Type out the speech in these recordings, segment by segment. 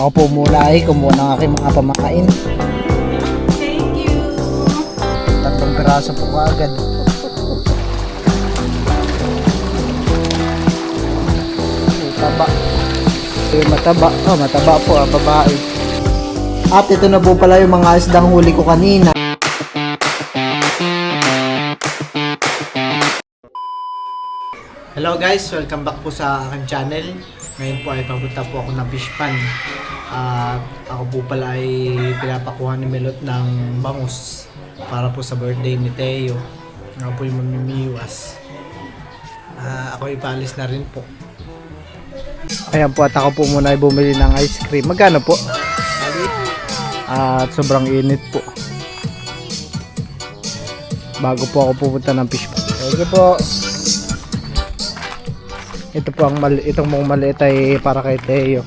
Ako po muna ay kumuha ng aking mga pamakain. Thank you. 3 piraso po kaagad. Mataba. Mataba. Oh, mataba po babae. At ito na po pala yung mga isdang huli ko kanina. Hello guys, welcome back po sa aking channel. Ngayon po ay papunta po ako ng fish pan. At ako po pala ay pinapakuha ni Melot ng bangus para po sa birthday ni Teo. Ako po yung mamimiwas. Ako ipalis na rin po. Ayan po, at ako po muna ay bumili ng ice cream. Magkano po? At sobrang init po. Bago po ako pupunta ng fish pan. Thank you po. Ito po ang itong mong maliit ay para kay Teo.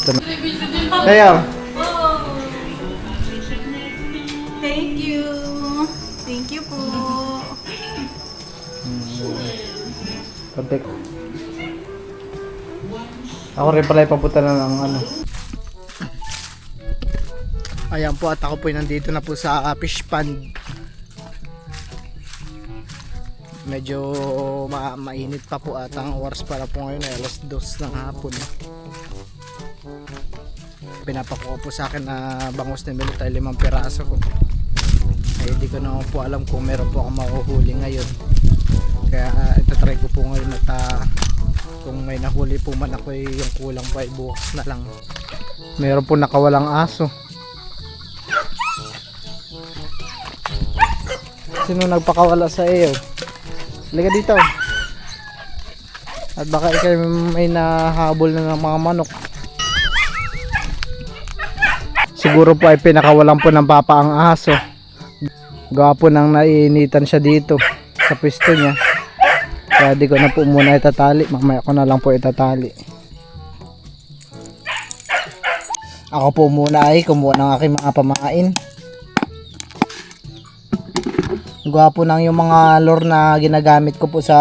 Ito na. Teo. Thank you. Thank you po. Kontek. Ako rin pala ipapunta na ng ano. Ayan po, at ako po nandito na po sa fish pond. Medyo mainit pa po at ang oras para po ngayon ay alas 2 ng hapon. Pinapakuha po sa akin na bangus ni Melot ay 5 piraso ko. Ay hindi ko na po alam kung meron po akong mahuhuli ngayon. Kaya itatry ko po ngayon at kung may nahuli po man ako ay yung kulang pa ay bukas na lang. Meron po nakawalang aso. Sino nagpakawala sa iyo? Liga dito. At baka ikaw may nahabol na ng mga manok. Siguro po ay pinakawalan po ng papa ang aso. Gawa po nang naiinitan siya dito sa pwesto niya. Kaya di ko na po muna itatali. Mamaya ko na lang po itatali. Ako po muna ay kumuha ng aking mga pamakain. Gwapo nang yung mga lure na ginagamit ko po sa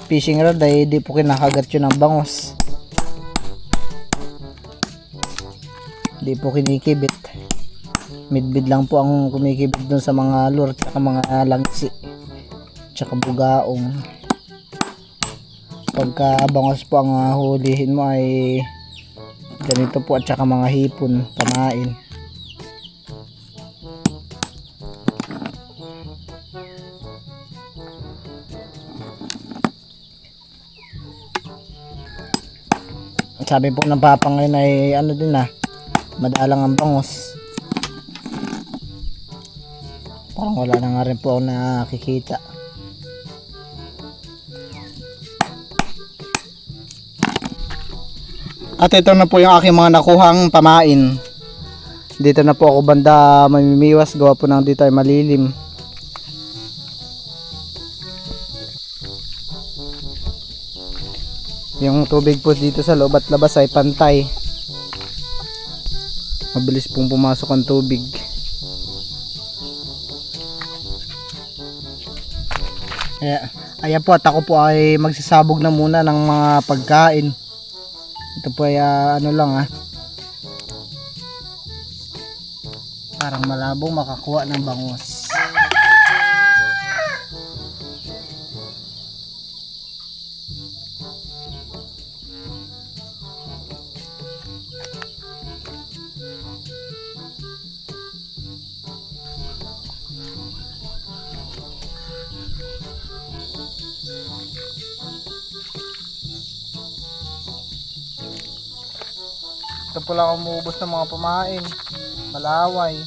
fishing rod ay di po kinakagat yun ng bangus. Di po kinikibit. Midbid lang po ang kumikibit dun sa mga lure at mga langsi tsaka bugaong. Pagka bangus po ang hulihin mo ay ganito po at saka mga hipon, pamain. Sabi po ng papa ngayon ay ano din madalang ang bangus. Parang wala na nga rin po ako nakikita. At ito na po yung aking mga nakuhang pamain. Dito na po ako banda mamimiwas, gawa po nang dito ay malilim. Yung tubig po dito sa loob at labas ay pantay. Mabilis pong pumasok ang tubig. Ayan po, at ako po ay magsasabog na muna ng mga pagkain. Ito po ay ano lang parang malabong makakuha ng bangus. Ito po lang umuubos ng mga pamain. Malaway.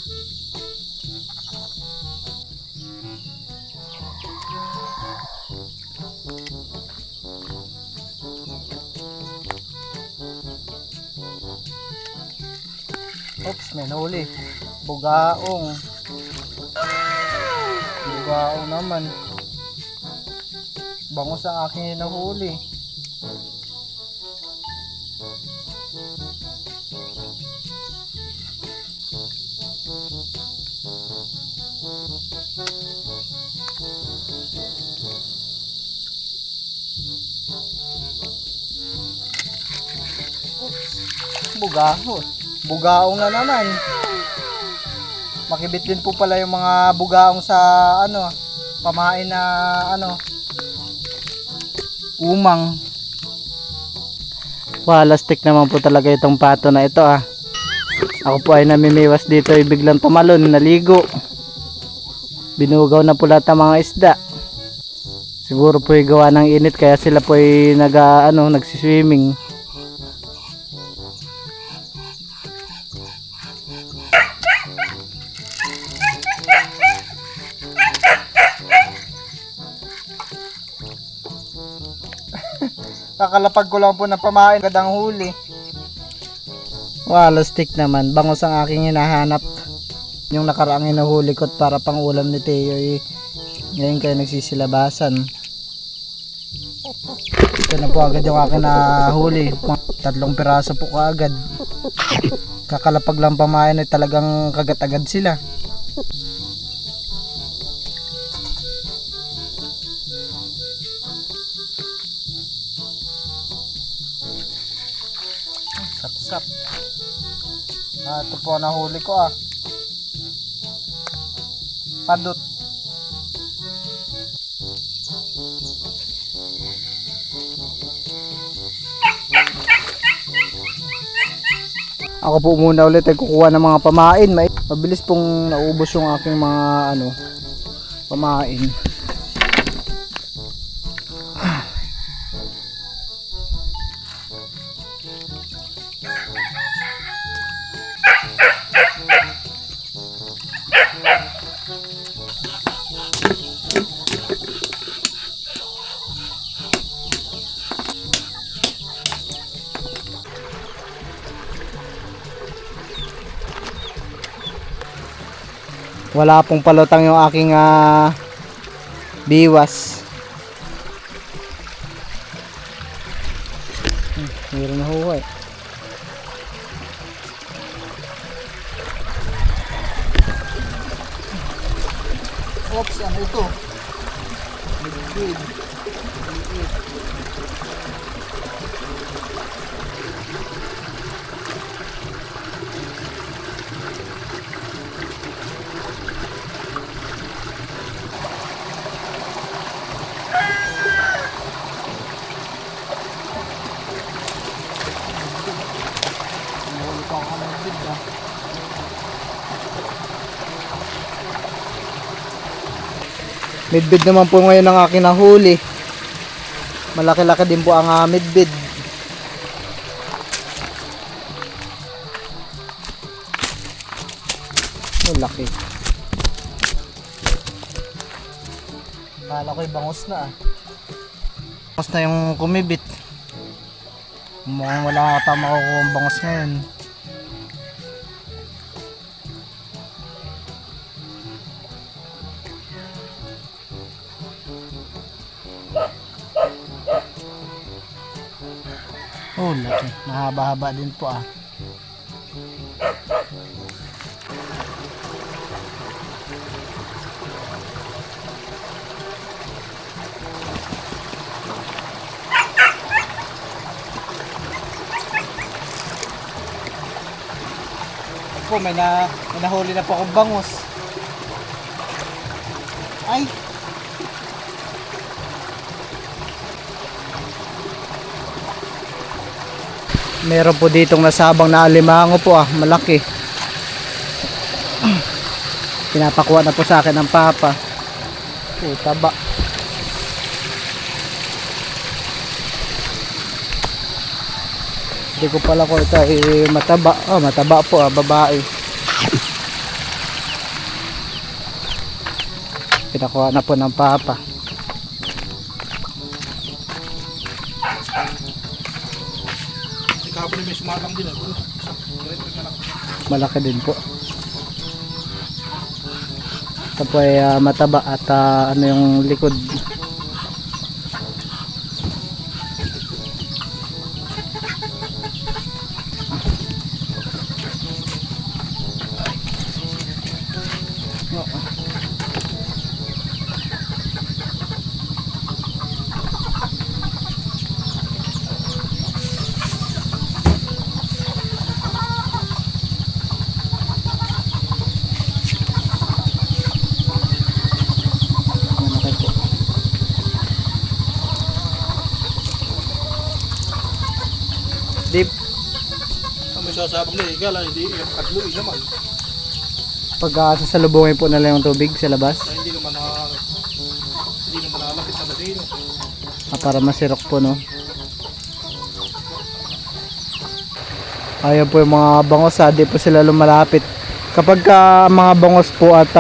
Oops, may nahuli. Bugaong. Bugaong naman. Bangus ang aking hinahuli. Bugahos. Bugaong na naman. Makibit din po pala yung mga bugaong sa ano, pamain na ano, umang. Walastik naman po talaga itong pato na ito ah. Ako po ay namimiwas dito ay biglang tumalon, naligo. Binugaw na po lahat ng mga isda. Siguro po ay gawa ng init kaya sila po ay nagsiswimming. Kakalapag ko lang po ng pamain kadang huli. Walastik naman. Bangus ang aking hinahanap. Yung nakaraang hinuhuli ko para pang ulam ni Teo ngayon kayo nagsisilabasan. Ito na po agad yung aking nahuli. 3 piraso po kaagad. Kakalapag lang pamain ay talagang kagat-agad sila. Sap-sap. Ito po ang nahuli ko ah. Padot. Ako po muna ulit ay kukuha ng mga pamain. Mabilis pong naubos yung aking mga pamain. Wala pong palutang yung aking biwas. Meron na huwag. Oops, ano ito? Big. Midbid naman po ngayon ang aking nahuli. Malaki-laki din po ang midbid. Laki. Kala ko'y bangus na ah. Bangus na yung kumibit. Mukhang wala ata makukuha ang bangus ngayon. Oh, laki. Mahaba-haba din po ah. Po, may nahuli na po akong bangus. Ay! Meron po ditong nasabang na alimango po ah, malaki. Pinapakuha na po sa akin ng papa. Taba. Hindi ko pala ko ito mataba. Oh, mataba po ah, babae. Pinakuha na po ng papa. Malaki din po. Ito po ay mataba at ano yung likod. sasabog na kala hindi kadluin naman. Pagka sasalubungin po nila yung tubig sa labas. Kaya hindi naman nakalapit na basino. Para masirok po, no? Ayan po yung mga bangos, di po sila lumalapit. Kapag mga bangos po at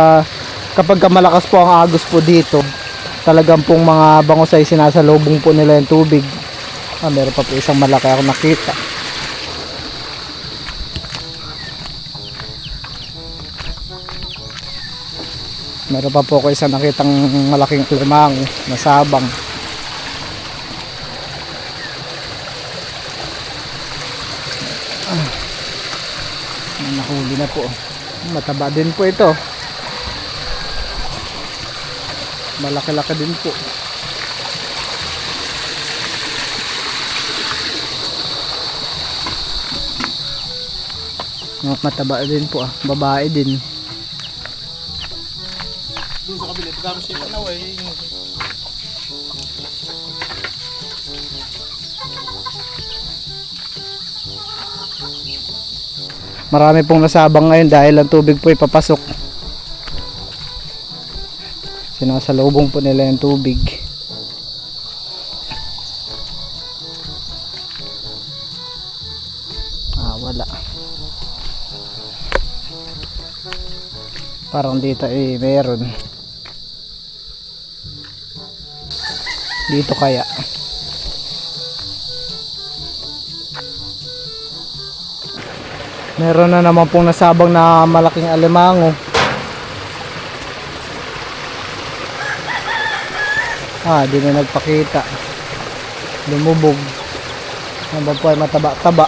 kapag malakas po ang agos po dito, talagang pong mga bangos ay sinasalubong po nila yung tubig. Meron pa po isang malaki ako nakita. Meron pa po ako isang nakitang malaking alimango na sabang. Nahuli na po. Mataba din po ito. Malaki-laki din po. Mataba din po. Babae din. Doon sa kabila, pagkaro siya panaw eh. Marami pong nasabang ngayon dahil ang tubig po ipapasok. Sinasalubong po nila yung tubig. Wala. Parang dito meron. Dito kaya. Meron na naman pong nasabang na malaking alimango. Di na nagpakita. Lumubog. Ano po ay mataba-taba.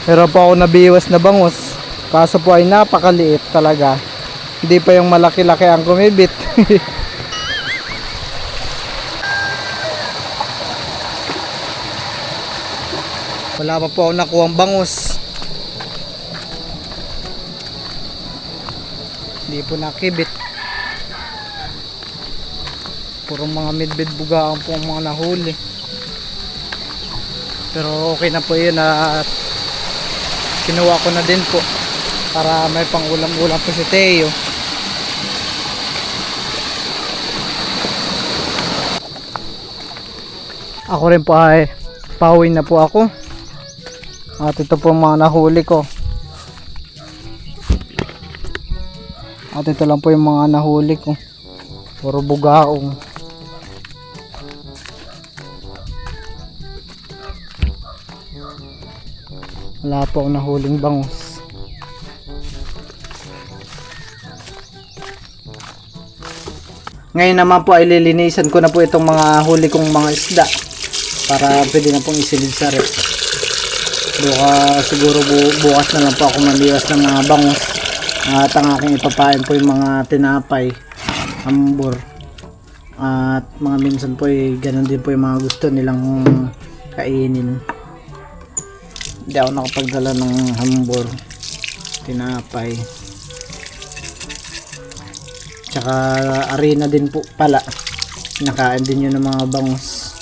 Pero po ako nabiwas na bangus. Kaso po ay napakaliit talaga. Hindi pa yung malaki-laki ang kumibit. Wala pa po ako nakuhang bangus. Hindi po nakibit. Puro mga midbid bugaan po ang mga nahuli. Pero okay na po yun at kinuha ko na din po para may pang ulam-ulam po si Teo. Ako rin po ay pauwi na po ako. At ito po mga nahuli ko. At ito lang po yung mga nahuli ko. Puro bugaong. Wala po akong nahuling bangus. Ngayon naman po ay lilinisan ko na po itong mga huli kong mga isda para pwede na pong isilid sa rep. Siguro bukas na lang po ako maliwas ng mga bangus at ang aking ipapain po yung mga tinapay, hambur at mga minsan po ay ganun din po yung mga gusto nilang kainin. Hindi ako nakapagdala ng hambur, tinapay, tsaka arena din po pala. Nakain din yun ng mga bangus.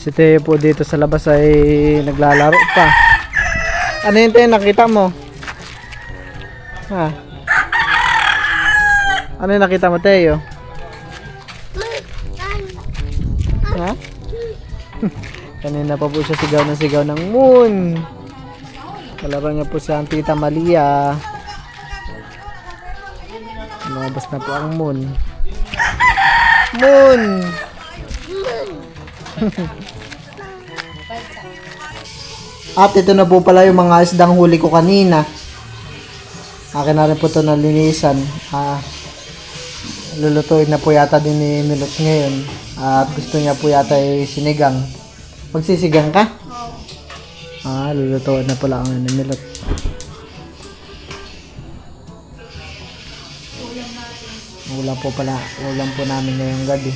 Si Teo po dito sa labas ay naglalaro pa. Ano yun Teo, nakita mo? Ha? Ano yung nakita mo Teo? Ha? Kanina pa po siya sigaw ng moon. Kalaro niya po siya ang Tita Malia. Lumabas na po ang moon. Moon! At ito na po pala yung mga isdang huli ko kanina. Akin na rin po ito nalinisan. Lulutuin na po yata din ni Milot ngayon. At gusto niya po yata ay sinigang. Magsisigang ka? Lulutuin na pala ang ni Milot. Ulam po namin ngayong gabi.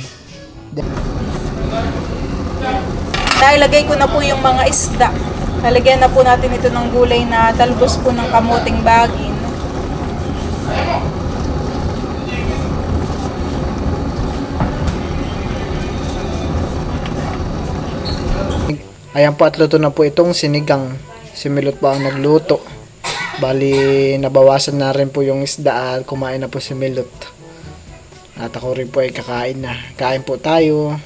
Nailagay ko na po yung mga isda. Lalagyan na po natin ito ng gulay na talbos po ng kamuting bagin. Ayan po at luto na po itong sinigang. Si Milot po ang nagluto. Bali, nabawasan na rin po yung isda at kumain na po si Milot. At ako rin po ay kakain na. Kain po tayo.